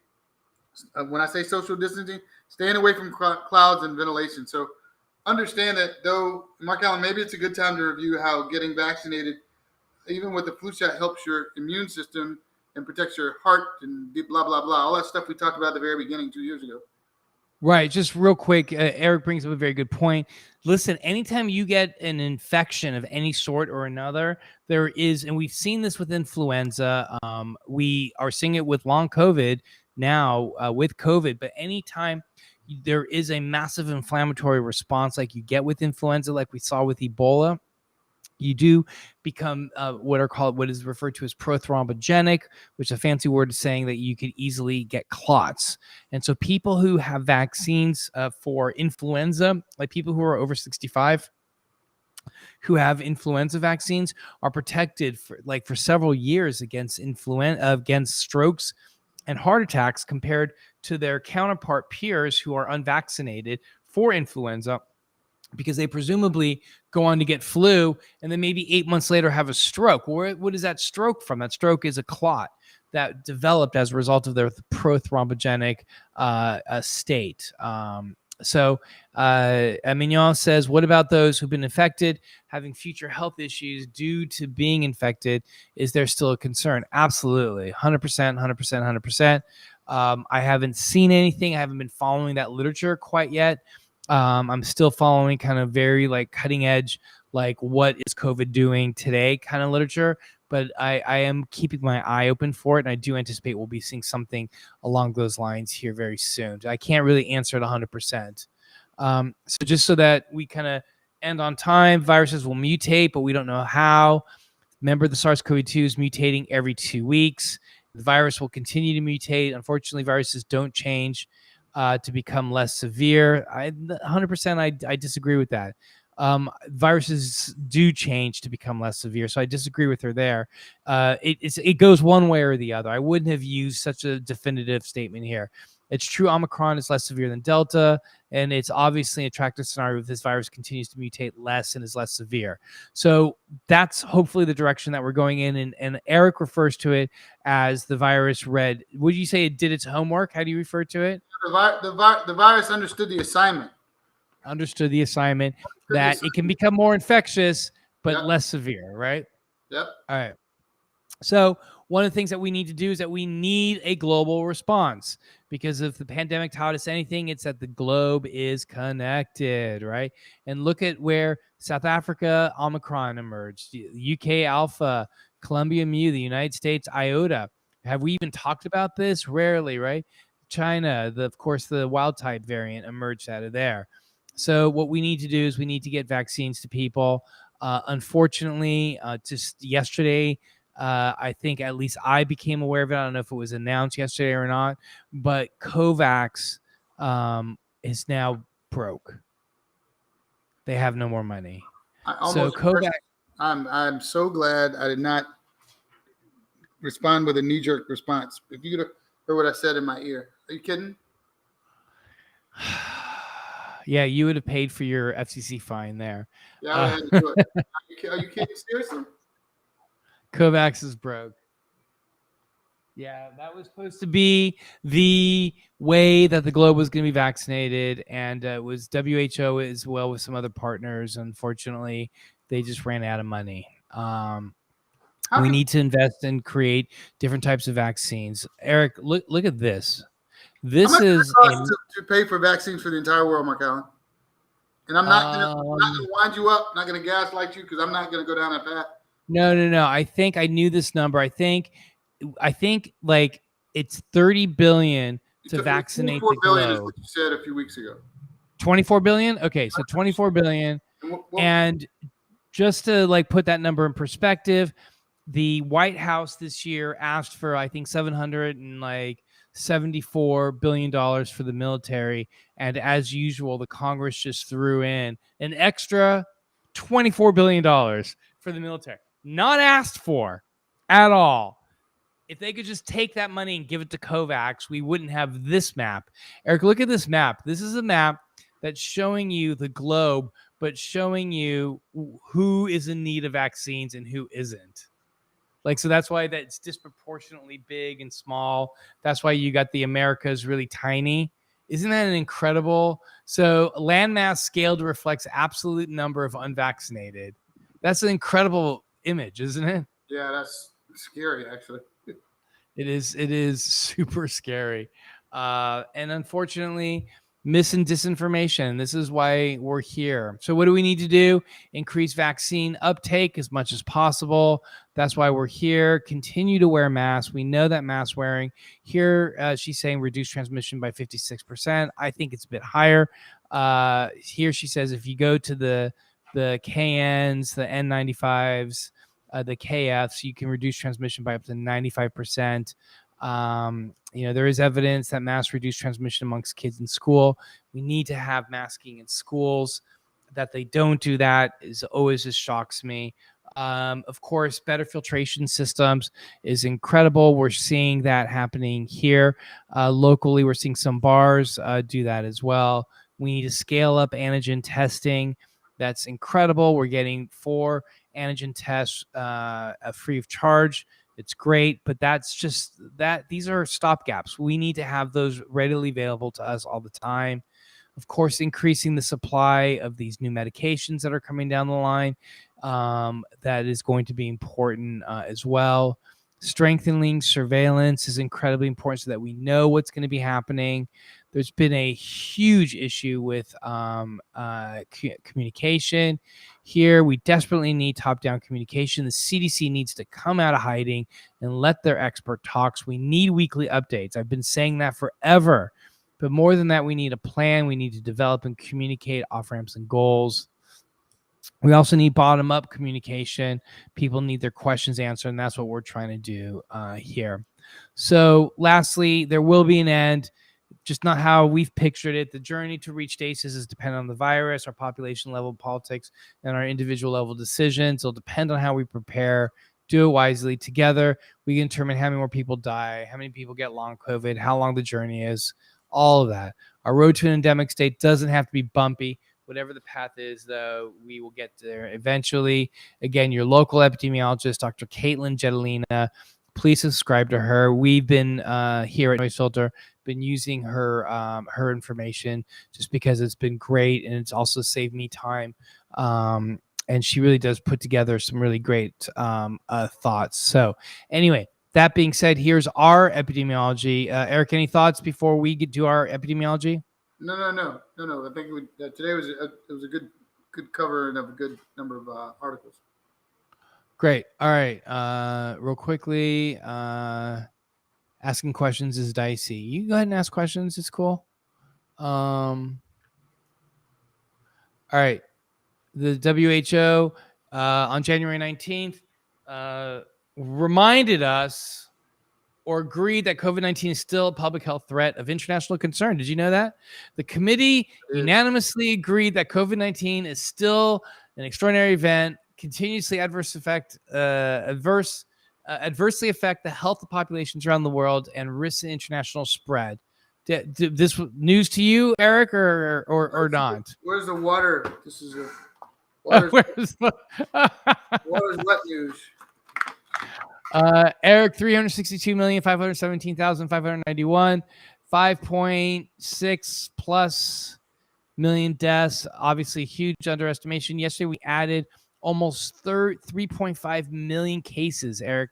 When I say social distancing, staying away from clouds and ventilation. So understand that, though, Mark Allen, maybe it's a good time to review how getting vaccinated, even with the flu shot, helps your immune system and protects your heart and blah, blah, blah. All that stuff we talked about at the very beginning 2 years ago. Right. Just real quick, Eric brings up a very good point. Listen, anytime you get an infection of any sort or another, there is, and we've seen this with influenza. We are seeing it with long COVID now with COVID, but anytime there is a massive inflammatory response like you get with influenza, like we saw with Ebola, you do become what is referred to as prothrombogenic, which is a fancy word saying that you could easily get clots. And so people who have vaccines for influenza, like people who are over 65, who have influenza vaccines, are protected for several years against against strokes and heart attacks, compared to their counterpart peers who are unvaccinated for influenza, because they presumably go on to get flu and then maybe 8 months later have a stroke. What is that stroke from? That stroke is a clot that developed as a result of their prothrombogenic state. Mignon says, what about those who've been infected, having future health issues due to being infected? Is there still a concern? Absolutely. 100%, 100%, 100%. I haven't seen anything. I haven't been following that literature quite yet. I'm still following kind of very cutting edge, what is COVID doing today kind of literature, but I am keeping my eye open for it. And I do anticipate we'll be seeing something along those lines here very soon. I can't really answer it 100%. So just so that we kind of end on time, viruses will mutate, but we don't know how. Remember, the SARS-CoV-2 is mutating every 2 weeks. The virus will continue to mutate. Unfortunately, viruses don't change to become less severe. 100% I disagree with that. Viruses do change to become less severe, so I disagree with her there. It goes one way or the other. I wouldn't have used such a definitive statement here. It's true Omicron is less severe than Delta, and it's obviously an attractive scenario if this virus continues to mutate less and is less severe. So that's hopefully the direction that we're going in, and Eric refers to it as the virus would you say it did its homework? How do you refer to it? The virus understood the assignment. Understood the assignment that it can become more infectious, but Yep. less severe, right? Yep. All right. So one of the things that we need to do is that we need a global response, because if the pandemic taught us anything, it's that the globe is connected, right? And look at where South Africa, Omicron emerged, UK Alpha, Columbia Mu, the United States Iota. Have we even talked about this? Rarely, right? China, of course, the wild type variant emerged out of there. So what we need to do is we need to get vaccines to people. Unfortunately, just yesterday, I think at least I became aware of it. I don't know if it was announced yesterday or not, but COVAX is now broke. They have no more money. I So almost COVAX. I'm so glad I did not respond with a knee-jerk response. If you could have heard what I said in my ear. Are you kidding? Yeah, you would have paid for your FCC fine there. Yeah, I had to do it. Are you kidding? Seriously? COVAX is broke. Yeah, that was supposed to be the way that the globe was going to be vaccinated, and it was WHO as well with some other partners. Unfortunately, they just ran out of money. We need to invest and create different types of vaccines. Eric, look at this. How This much is does it cost to pay for vaccines for the entire world, Mark Allen? And I'm not going to wind you up, not going to gaslight you, because I'm not going to go down that path. No. I think I knew this number. I think like it's 30 billion to vaccinate the globe. Is what you said a few weeks ago. 24 billion? Okay, so 24 billion. And just to like put that number in perspective, the White House this year asked for, I think, $774 billion for the military. And as usual, the Congress just threw in an extra $24 billion for the military. Not asked for at all. If they could just take that money and give it to COVAX, we wouldn't have this map. Eric, look at this map. This is a map that's showing you the globe, but showing you who is in need of vaccines and who isn't. Like, so that's why that's disproportionately big and small. That's why you got the Americas really tiny. Isn't that an incredible? So landmass scaled reflects absolute number of unvaccinated. That's an incredible image, isn't it? Yeah, that's scary, actually. It is super scary. And unfortunately, mis and disinformation. This is why we're here. So what do we need to do? Increase vaccine uptake as much as possible. That's why we're here. Continue to wear masks. We know that mask wearing here, she's saying reduce transmission by 56%. I think it's a bit higher. Here she says if you go to the KNs, the N95s, the KFs, you can reduce transmission by up to 95%. There is evidence that masks reduce transmission amongst kids in school. We need to have masking in schools. That they don't do that is always just shocks me. Of course, better filtration systems is incredible. We're seeing that happening here. Locally, we're seeing some bars do that as well. We need to scale up antigen testing. That's incredible. We're getting 4 antigen tests free of charge. It's great, but that's just that. These are stopgaps. We need to have those readily available to us all the time. Of course, increasing the supply of these new medications that are coming down the line. That is going to be important as well. Strengthening surveillance is incredibly important so that we know what's going to be happening. There's been a huge issue with communication. Here, we desperately need top-down communication. The CDC needs to come out of hiding and let their expert talks. We need weekly updates. I've been saying that forever. But more than that, we need a plan. We need to develop and communicate off-ramps and goals. We also need bottom-up communication. People need their questions answered, and that's what we're trying to do here. So lastly, there will be an end. Just not how we've pictured it. The journey to reach stasis is dependent on the virus, our population level politics, and our individual level decisions. It'll depend on how we prepare. Do it wisely. Together, we can determine how many more people die, how many people get long COVID, how long the journey is, all of that. Our road to an endemic state doesn't have to be bumpy. Whatever the path is, though, we will get there eventually. Again, your local epidemiologist, Dr. Caitlin Jetelina. Please subscribe to her. We've been here at NoiseFilter, been using her information just because it's been great, and it's also saved me time. And she really does put together some really great thoughts. So anyway, that being said, here's our epidemiology. Eric, any thoughts before we get to our epidemiology? No. I think today was a good cover and of a good number of articles. Great. All right. Real quickly, asking questions is dicey. You go ahead and ask questions. It's cool. All right. The WHO on January 19th reminded us or agreed that COVID-19 is still a public health threat of international concern. Did you know that? The committee unanimously agreed that COVID-19 is still an extraordinary event, continuously adversely affect the health of populations around the world and risk international spread. This news to you, Eric, or not? Where's the water? This is water's wet news. Eric, 362,517,591, 5.6 plus million deaths. Obviously, huge underestimation. Yesterday, we added almost 3.5 million cases, Eric.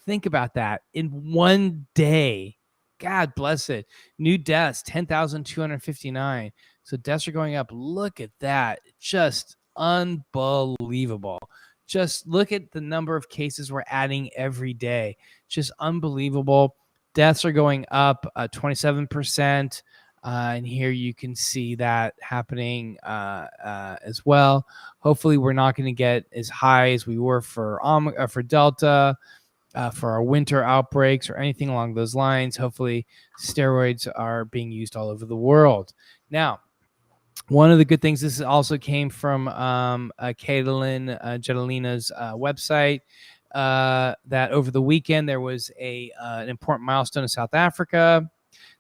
Think about that in one day. God bless it. New deaths, 10,259. So deaths are going up. Look at that. Just unbelievable. Just look at the number of cases we're adding every day. Just unbelievable. Deaths are going up 27%. And here you can see that happening as well. Hopefully, we're not going to get as high as we were for Delta, for our winter outbreaks or anything along those lines. Hopefully, steroids are being used all over the world. Now, one of the good things, this also came from Caitlin Jetelina's website, that over the weekend there was an important milestone in South Africa.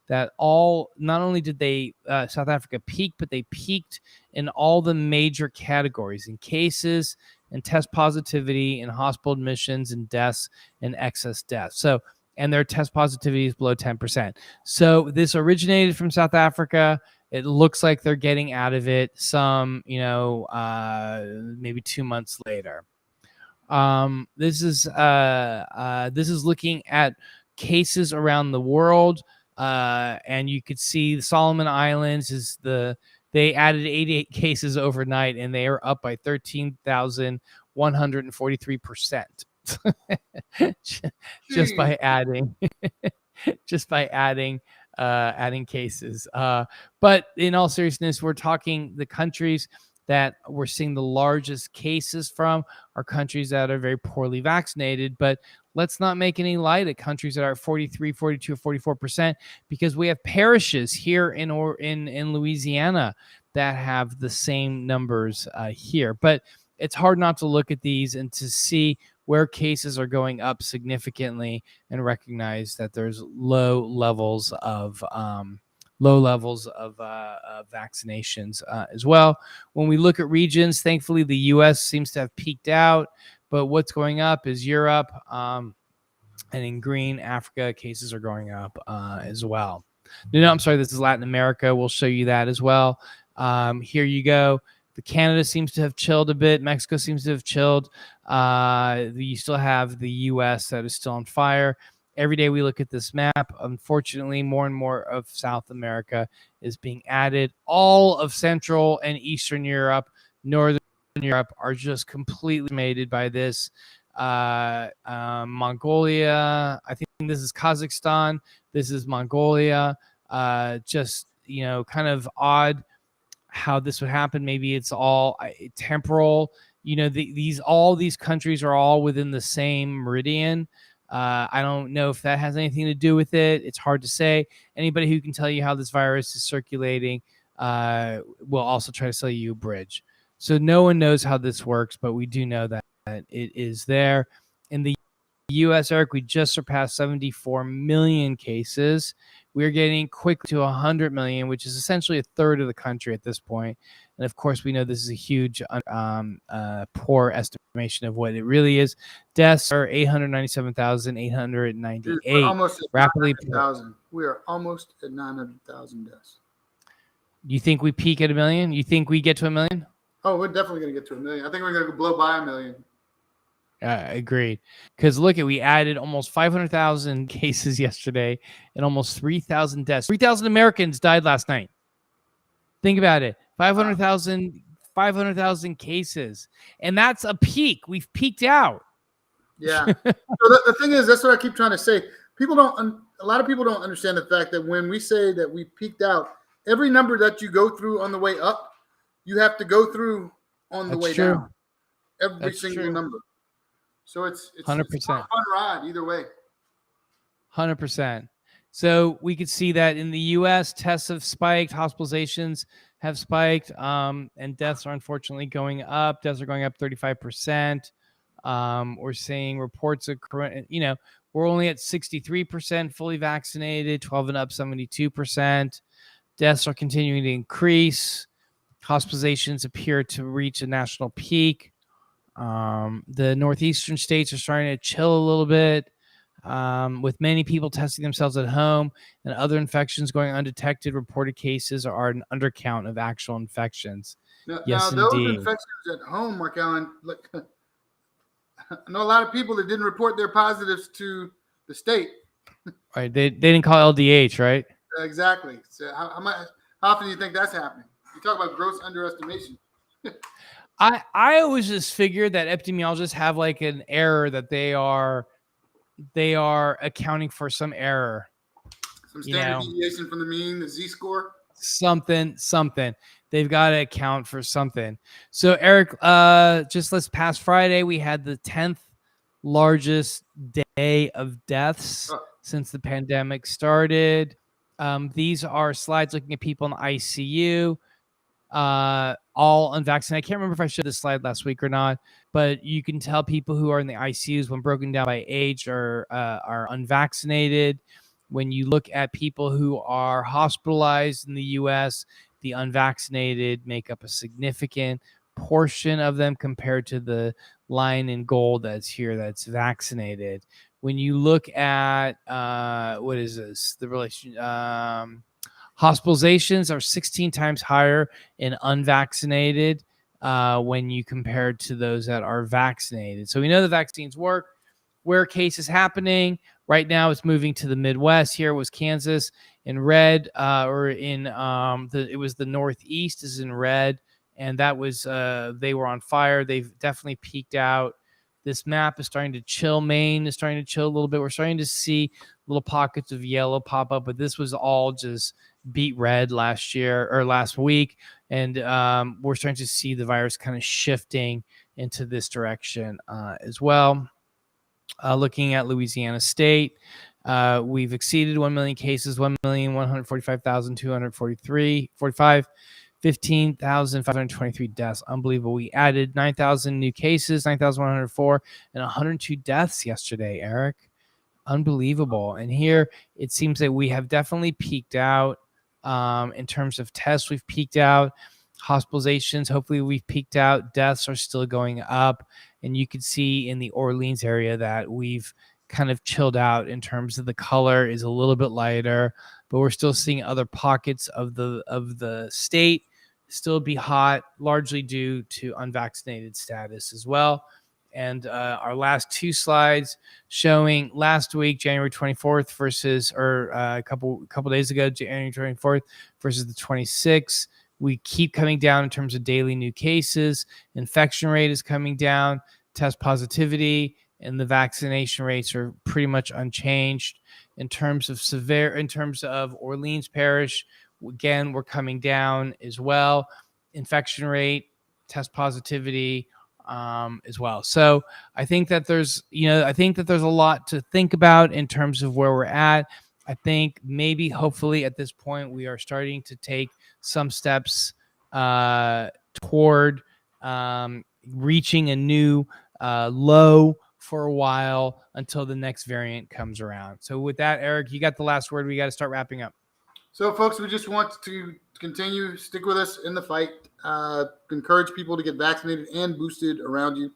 That not only did South Africa peak, but they peaked in all the major categories, in cases and test positivity, in hospital admissions and deaths and excess deaths. So, and their test positivity is below 10%. So this originated from South Africa. It looks like they're getting out of it some, maybe 2 months later. This is looking at cases around the world. And you could see the Solomon Islands they added 88 cases overnight, and they are up by 13,143%. just by adding adding cases. But in all seriousness, we're talking the countries that we're seeing the largest cases from are countries that are very poorly vaccinated. But let's not make any light of countries that are 43, 42, 44%, because we have parishes here in Louisiana that have the same numbers here. But it's hard not to look at these and to see where cases are going up significantly and recognize that there's low levels of vaccinations as well. When we look at regions, thankfully the U.S. seems to have peaked out, but what's going up is Europe, and in green, Africa cases are going up as well. No, I'm sorry, this is Latin America. We'll show you that as well. Here you go. The Canada seems to have chilled a bit. Mexico seems to have chilled. You still have the U.S. that is still on fire. Every day we look at this map, unfortunately, more and more of South America is being added. All of Central and Eastern Europe, Northern Europe are just completely mated by this. Mongolia, I think this is Kazakhstan. This is Mongolia. Just, kind of odd how this would happen. Maybe it's all temporal. All these countries are all within the same meridian. I don't know if that has anything to do with it. It's hard to say. Anybody who can tell you how this virus is circulating will also try to sell you a bridge. So no one knows how this works, but we do know that it is there. In the U.S., Eric, we just surpassed 74 million cases. We're getting quickly to 100 million, which is essentially a third of the country at this point. And of course, we know this is a huge, poor estimation of what it really is. Deaths are 897,898. We're almost at rapidly 900,000. We are almost at 900,000 deaths. You think we peak at 1 million? You think we get to 1 million? Oh, we're definitely going to get to 1 million. I think we're going to blow by 1 million. Agreed. Because look, we added almost 500,000 cases yesterday and almost 3,000 deaths. 3,000 Americans died last night. Think about it. 500,000 cases. And that's a peak. We've peaked out. Yeah. So the thing is, that's what I keep trying to say. A lot of people don't understand the fact that when we say that we peaked out, every number that you go through on the way up, you have to go through on the way down. Every single number. So it's a 100%. fun ride either way. 100%. So we could see that in the U.S., tests have spiked, hospitalizations have spiked, and deaths are unfortunately going up. Deaths are going up 35%. We're seeing reports of, we're only at 63% fully vaccinated, 12 and up 72%. Deaths are continuing to increase. Hospitalizations appear to reach a national peak. The northeastern states are starting to chill a little bit, with many people testing themselves at home and other infections going undetected. Reported cases are an undercount of actual infections. Now those infections at home, Mark Allen, look, I know a lot of people that didn't report their positives to the state. Right, they didn't call LDH, right? Exactly. So how often do you think that's happening? You talk about gross underestimation. I always just figured that epidemiologists have like an error that they are accounting for some error. Some standard deviation from the mean, the Z-score. Something. They've got to account for something. So Eric, just this past Friday, we had the 10th largest day of deaths since the pandemic started. These are slides looking at people in the ICU, all unvaccinated. I can't remember if I showed this slide last week or not, but you can tell people who are in the ICUs when broken down by age are unvaccinated. When you look at people who are hospitalized in the U.S., the unvaccinated make up a significant portion of them compared to the line in gold that's here that's vaccinated. When you look at what is this? The relation hospitalizations are 16 times higher in unvaccinated when you compare to those that are vaccinated. So we know the vaccines work. Where cases happening right now, it's moving to the Midwest. Here was Kansas in red, or in it was the Northeast is in red, and that was they were on fire. They've definitely peaked out. This map is starting to chill. Maine is starting to chill a little bit. We're starting to see little pockets of yellow pop up, but this was all just beat red last week, and we're starting to see the virus kind of shifting into this direction as well. Looking at Louisiana State, we've exceeded 1 million cases, 1,145,245, 15,523 deaths. Unbelievable. We added 9,000 new cases, 9,104, and 102 deaths yesterday, Eric. Unbelievable. And here it seems that we have definitely peaked out in terms of tests. We've peaked out. Hospitalizations, hopefully we've peaked out. Deaths are still going up. And you can see in the Orleans area that we've kind of chilled out in terms of the color is a little bit lighter, but we're still seeing other pockets of the state still be hot, largely due to unvaccinated status as well. And our last two slides showing last week, January 24th versus, or a couple days ago, January 24th versus the 26th. We keep coming down in terms of daily new cases. Infection rate is coming down. Test positivity and the vaccination rates are pretty much unchanged. In terms of Orleans Parish, again, we're coming down as well. Infection rate, test positivity, as well. So I think that there's a lot to think about in terms of where we're at. I think maybe hopefully at this point we are starting to take some steps toward reaching a new low for a while until the next variant comes around. So with that, Eric, you got the last word. We got to start wrapping up. So folks, we just want to continue, stick with us in the fight, encourage people to get vaccinated and boosted around you.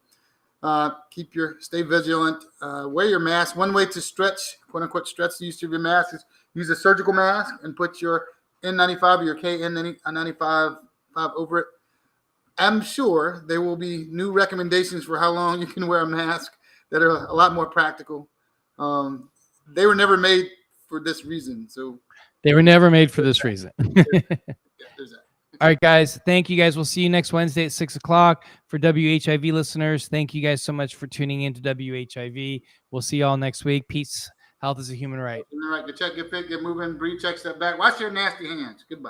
Stay vigilant, wear your mask. One way to stretch, quote unquote, stretch the use of your mask is use a surgical mask and put your N95 or your KN95 over it. I'm sure there will be new recommendations for how long you can wear a mask that are a lot more practical. They were never made for this reason. So they were never made for this reason. There's that. All right, guys. Thank you, guys. We'll see you next Wednesday at 6:00 for WHIV listeners. Thank you guys so much for tuning in to WHIV. We'll see y'all next week. Peace. Health is a human right. Human right. Get checked, get fit, get moving, breathe, check, step back. Wash your nasty hands. Goodbye.